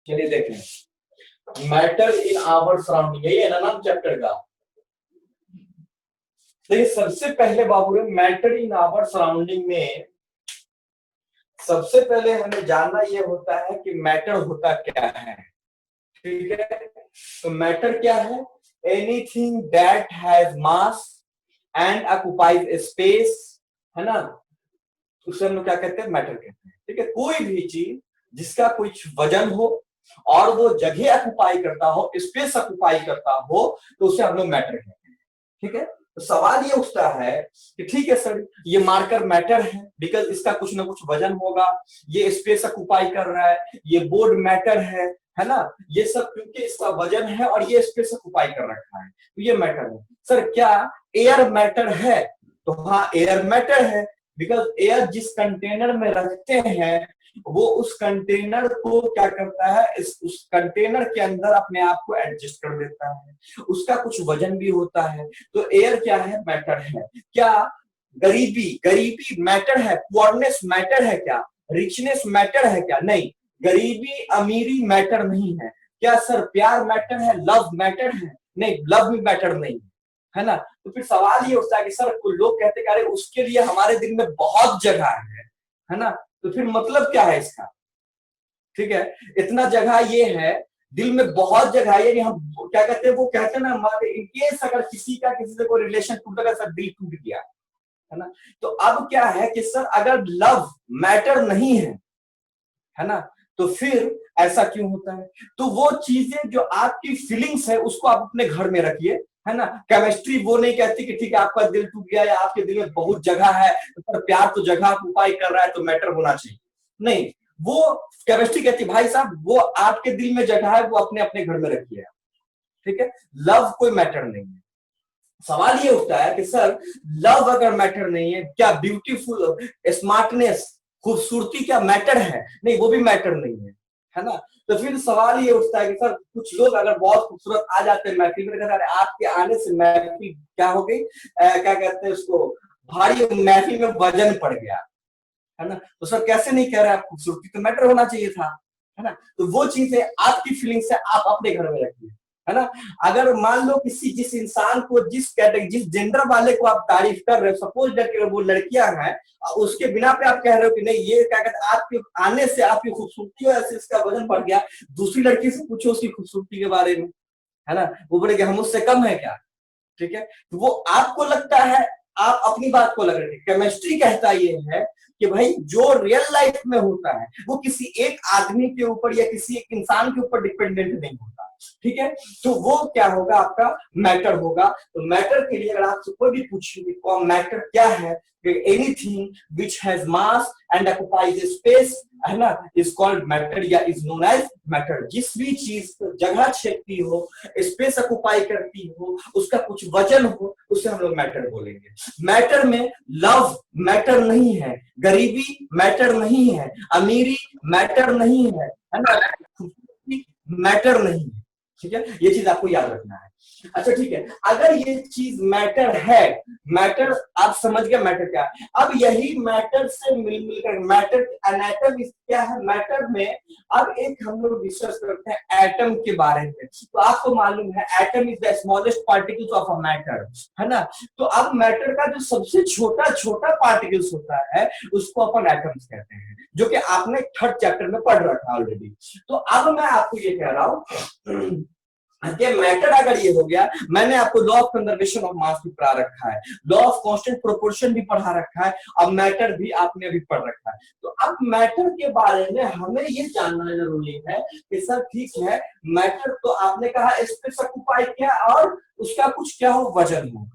चलिए देखें matter in our surrounding, यही है ना नाम चैप्टर का। देखिए सबसे पहले बाबू मैटर इन आवर सराउंडिंग में सबसे पहले हमें जानना यह होता है कि मैटर होता क्या है। ठीक है, तो मैटर क्या है? Anything that has mass and occupies space, है ना, उसे हम लोग क्या कहते हैं? मैटर कहते हैं। ठीक है, कोई भी चीज जिसका कुछ वजन हो और वो जगह ऑक्युपाई करता हो, स्पेस ऑक्युपाई करता हो, तो उसे हम लोग मैटर कहते हैं। ठीक है, तो सवाल ये उठता है कि ठीक है सर, ये मार्कर मैटर है बिकॉज इसका कुछ ना कुछ वजन होगा, ये स्पेस ऑक्युपाई कर रहा है, ये बोर्ड मैटर है ना, ये सब क्योंकि इसका वजन है और ये स्पेस ऑक्युपाई कर रखा है, तो ये मैटर है। सर क्या एयर मैटर है? तो हाँ, एयर मैटर है बिकॉज एयर जिस कंटेनर में रखते हैं वो उस कंटेनर को क्या करता है, उस कंटेनर के अंदर अपने आप को एडजस्ट कर देता है, उसका कुछ वजन भी होता है, तो एयर क्या है? मैटर है। क्या गरीबी गरीबी मैटर है? पुअरनेस मैटर है क्या? रिचनेस मैटर है क्या? नहीं, गरीबी अमीरी मैटर नहीं है। क्या सर प्यार मैटर है? लव मैटर है? नहीं, लव भी मैटर नहीं है ना। तो फिर सवाल ये उठता है कि सर कुछ लोग कहते हैं अरे उसके लिए हमारे दिल में बहुत जगह है ना, तो फिर मतलब क्या है इसका? ठीक है, इतना जगह ये है, दिल में बहुत जगह है, हम क्या कहते हैं, वो कहते हैं ना हमारे इनकेस अगर किसी का किसी से कोई रिलेशन टूट गया, सर दिल टूट गया, है ना। तो अब क्या है कि सर अगर लव मैटर नहीं है ना, तो फिर ऐसा क्यों होता है? तो वो चीजें जो आपकी फीलिंग्स है उसको आप अपने घर में रखिए, है ना। केमिस्ट्री वो नहीं कहती कि ठीक है आपका दिल टूट गया या आपके दिल में बहुत जगह है, तो प्यार तो जगह ऑक्युपाई कर रहा है तो मैटर होना चाहिए, नहीं। वो केमिस्ट्री कहती भाई साहब वो आपके दिल में जगह है, वो अपने अपने घर में रखिए, ठीक है। लव कोई मैटर नहीं है। सवाल ये उठता है कि सर लव अगर मैटर नहीं है, क्या ब्यूटीफुल स्मार्टनेस खूबसूरती क्या मैटर है? नहीं, वो भी मैटर नहीं है ना। तो फिर सवाल ये उठता है कि सर कुछ लोग अगर बहुत खूबसूरत आ जाते हैं महफिल में, कहते हैं आपके आने से महफिल क्या हो गई, क्या कहते हैं उसको, भारी महफिल में वजन पड़ गया, है ना। तो सर कैसे नहीं कह रहे आप, खूबसूरती तो मैटर होना चाहिए था, है ना। तो वो चीज है आपकी फीलिंग्स है, आप अपने घर में रखिए, है ना। अगर मान लो किसी जिस इंसान को जिस कैटेगरी जिस जेंडर वाले को आप तारीफ कर रहे हो, सपोज दैट वो लड़कियां हैं, उसके बिना पे आप कह रहे हो कि नहीं ये क्या कहते हैं आपके आने से आपकी खूबसूरती ऐसे इसका वजन बढ़ गया, दूसरी लड़की से पूछो उसकी खूबसूरती के बारे में, है ना, वो बोलेगी हम उससे कम है क्या? ठीक है, तो वो आपको लगता है, आप अपनी बात को लग रहे हैं। केमिस्ट्री कहता ये है कि भाई जो रियल लाइफ में होता है वो किसी एक आदमी के ऊपर या किसी एक इंसान के ऊपर डिपेंडेंट नहीं होता, ठीक है। तो वो क्या होगा, आपका मैटर होगा। तो मैटर के लिए अगर आपसे कोई भी पूछेंगे मैटर क्या है, anything which has mass and occupies space, है ना, इज कॉल्ड मैटर या इज नोन एज मैटर। जिस भी चीज जगह छेदती हो, स्पेस ऑक्युपाई करती हो, उसका कुछ वजन हो, उसे हम लोग मैटर बोलेंगे। मैटर में लव मैटर नहीं है, गरीबी मैटर नहीं है, अमीरी मैटर नहीं है ना, मैटर नहीं है, ठीक है। ये चीज आपको याद रखना है। अच्छा ठीक है, अगर ये चीज मैटर है, मैटर आप समझ गए मैटर क्या है। अब यही मैटर से मिलकर मैटर एनाटम क्या है, मैटर में अब एक हम लोग डिस्कस करते हैं एटम के बारे में। तो आपको मालूम है atom is the smallest particles of a matter, है ना। तो अब मैटर का जो सबसे छोटा छोटा पार्टिकल्स होता है उसको अपन एटम्स कहते हैं, जो कि आपने थर्ड चैप्टर में पढ़ रखा है ऑलरेडी। तो अब मैं आपको ये कह रहा हूं कि मैटर अगर ये हो गया, मैंने आपको law of conservation of mass भी पढ़ा रखा है, लॉ ऑफ कांस्टेंट प्रोपोर्शन भी पढ़ा रखा है, अब मैटर भी आपने अभी पढ़ रखा है। तो अब मैटर के बारे में हमें ये जानना जरूरी है कि सर ठीक है मैटर तो आपने कहा स्पेस ऑक्युपाई किया और उसका कुछ क्या हो, वजन हो।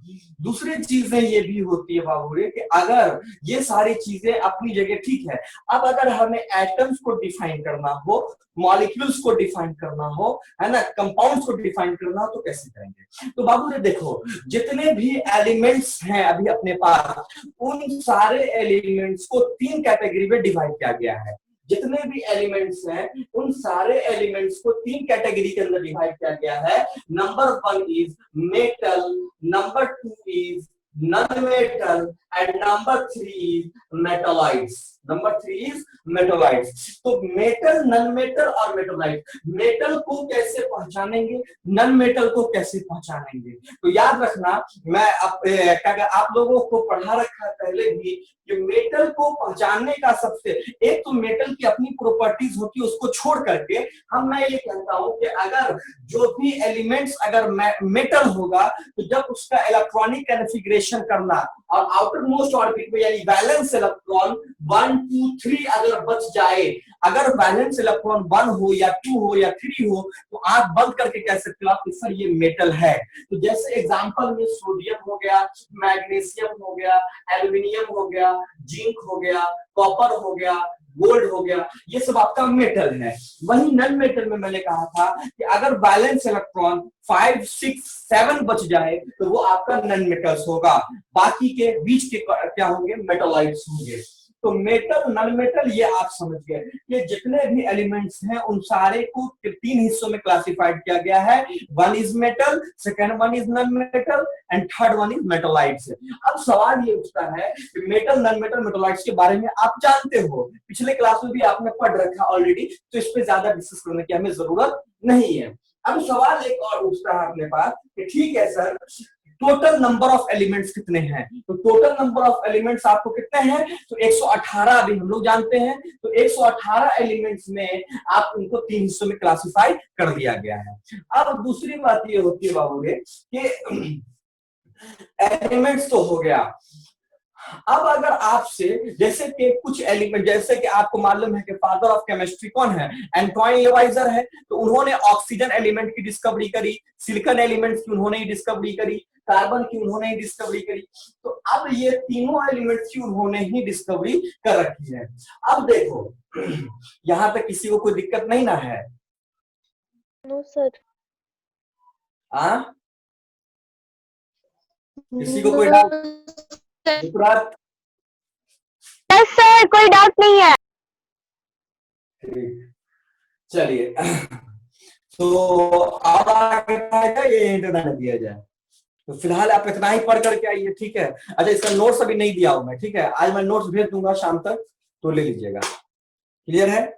दूसरी चीजें ये भी होती है बाबू कि अगर ये सारी चीजें अपनी जगह ठीक है, अब अगर हमें एटम्स को डिफाइन करना हो, मॉलिक्यूल्स को डिफाइन करना हो, है ना, कंपाउंड्स को डिफाइन करना हो, तो कैसे करेंगे? तो बाबू जी देखो, जितने भी एलिमेंट्स हैं अभी अपने पास, उन सारे एलिमेंट्स को तीन कैटेगरी में डिवाइड किया गया है। जितने भी एलिमेंट्स हैं उन सारे एलिमेंट्स को तीन कैटेगरी के अंदर डिवाइड किया गया है। Number 1 is metal, number 2 is non metal and number 3 is metalloids. Number 3 is मेटोलाइट्स। तो मेटल, नॉन मेटल और मेटोलाइट। मेटल को कैसे पहचानेंगे, नॉन मेटल को कैसे पहचानेंगे? तो याद रखना, मैं आप लोगों को पढ़ा रखा है पहले भी कि मेटल को पहचानने का सबसे, एक तो मेटल की अपनी प्रॉपर्टीज होती है, उसको छोड़ करके मैं ये कहता हूं कि अगर जो भी एलिमेंट्स अगर मेटल होगा तो जब उसका इलेक्ट्रॉनिक कॉन्फ़िगरेशन करना और आउटर मोस्ट ऑर्बिट में यानी वैलेंस इलेक्ट्रॉन 1 2 3 अगर बच जाए, अगर वैलेंस इलेक्ट्रॉन 1 हो या 2 हो या 3 हो तो आंख बंद करके कह सकते हो आप कि सर ये मेटल है। तो जैसे एग्जांपल में सोडियम हो गया, मैग्नीशियम हो गया, एल्युमिनियम हो गया, जिंक हो गया, कॉपर हो गया, गोल्ड हो गया, ये सब आपका मेटल है। वही नॉन मेटल में मैंने कहा था कि अगर बैलेंस इलेक्ट्रॉन 5 6 7 बच जाए तो वो आपका नॉन मेटल्स होगा, बाकी के बीच के क्या होंगे, मेटोलाइट्स होंगे। तो मेटल, नॉन मेटल ये आप समझ गए। ये जितने भी एलिमेंट्स हैं उन सारे को 3 हिस्सों में क्लासिफाइड किया गया है। One is metal, second one is non metal and third one is मेटोलाइट्स। अब सवाल ये उठता है कि मेटल, नॉन मेटल, मेटोलाइट्स के बारे में आप जानते हो, पिछले क्लास में भी आपने पढ़ रखा ऑलरेडी, तो इस पे ज्यादा डिस्कस करने की हमें जरूरत नहीं है। अब सवाल एक और उठता है अपने पास कि ठीक है sir, total number of elements कितने हैं? तो टोटल नंबर ऑफ एलिमेंट्स आपको कितने हैं? तो 118 अभी हम लोग जानते हैं। तो 118 एलिमेंट्स में आप उनको 3 हिस्सों में क्लासिफाई कर दिया गया है। अब दूसरी बात ये होती है बाबू कि एलिमेंट्स तो हो गया। अब अगर आपसे जैसे कि कुछ एलिमेंट, जैसे कि आपको मालूम है कि फादर ऑफ केमिस्ट्री कौन है, एंटोइन लेवाइजर है, तो उन्होंने ऑक्सीजन एलिमेंट की डिस्कवरी करी, सिलिकॉन एलिमेंट्स की उन्होंने ही डिस्कवरी करी, कार्बन की उन्होंने ही डिस्कवरी करी। तो अब ये तीनों एलिमेंट्स की उन्होंने ही डिस्कवरी कर रखी है। अब देखो यहां तक किसी को कोई दिक्कत नहीं ना है? No sir. किसी को कोई डाउट? यस सर, कोई डाउट नहीं है। ठीक, चलिए तो अब आगे ये इंटरनेट दिया जाए। तो फिलहाल आप इतना ही पढ़ करके आइए, ठीक है? अच्छा, इसका नोट्स अभी नहीं दिया हूं मैं, ठीक है? आज मैं नोट्स भेज दूंगा शाम तक, तो ले लीजिएगा। क्लियर है?